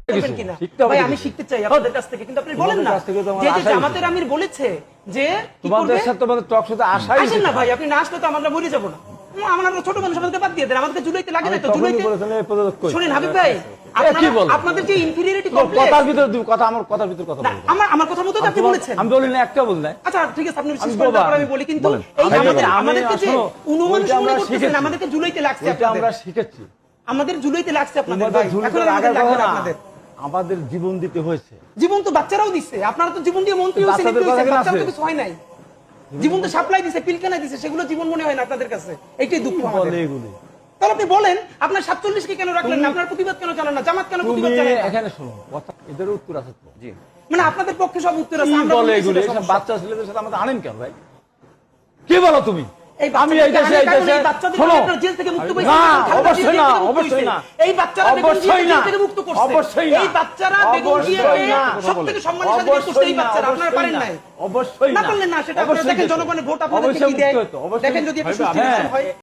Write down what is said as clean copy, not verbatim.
করবেন কিনা ভাই আমি শিখতে চাই আপনাদের কাছ থেকে, কিন্তু আপনি বলেন না যে জামাতের আমির বলেছে যে তোমাদের সাথে তোমাদের টক শোতে আসাই আসেন না ভাই, আপনি না আসলে তো আমরা মরে যাবো না। আমরা ছোট মানুষ, আমাদেরকে বাদ দিয়ে দেন, আমাদেরকে জুলাইতে লাগে না তো। জুলাইতে শুনেন হাবিব ভাই, আপনাদের যে ইনফিরিয়রিটি কমপ্লেক্স, কথার ভিতর কথা আমার কথার ভিতর কথা বলবো আমার কথার মতো আপনি বলেছেন, আমি বলি না, একটা বল না। আচ্ছা ঠিক আছে, আপনি বিশ্বাস করেন, তারপর আমি বলি। কিন্তু এই আমাদেরকে যে অনুমানুষ মনে করতেছেন, আমাদেরকে জুলাইতে লাগছে, এটা আমরা শিখেছি, আমাদের জুলাইতে লাগছে আপনাদের ভাই, এখন আমাদের লাগবে না। আপনাদের আমাদের জীবন দিতে হয়েছে, জীবন তো বাচ্চারাও দিচ্ছে, আপনারা তো জীবন দিয়ে মন্ত্রী হয়েছেন, বাচ্চারা তো কিছু হয় নাই, জীবন তো সাপ্লাই দিছে, পিলকানা দিছে, সেগুলো জীবন মনে হয় না আপনাদের কাছে, এইটাই দুঃখ আমাদের। তাহলে আপনি বলেন আপনার 47 কে কেন রাখলেন না, আপনার প্রতিবাদ কেন জানান না, জামাত কেন প্রতিবাদ জানান না? এখানে শুনুন কথা, এদের উত্তর আছে তো। জি, মানে আপনাদের পক্ষে সব উত্তর আছে, আমরা বলে এগুলো সব বাচ্চা ছেলেদের সাথে আমাদের আনেন কেন ভাই? কি বলো তুমি? আমি এই দেশে শোনো, জেল থেকে মুক্ত হয়েছে না অবশ্যই না, অবশ্যই না, এই বাচ্চারা অবশ্যই না, জেল থেকে মুক্ত করছে, অবশ্যই না, এই বাচ্চারা বেগম জিয়াকে সবথেকে সম্মানের সাথে মুক্ত করছে, এই বাচ্চারা আপনারা পারেন নাই, অবশ্যই না পারলেন না, সেটা আপনারা দেখেন, জনগণের ভোট আপনাদের কি দেয় দেখেন, যদি একটা সুষ্ঠু হয়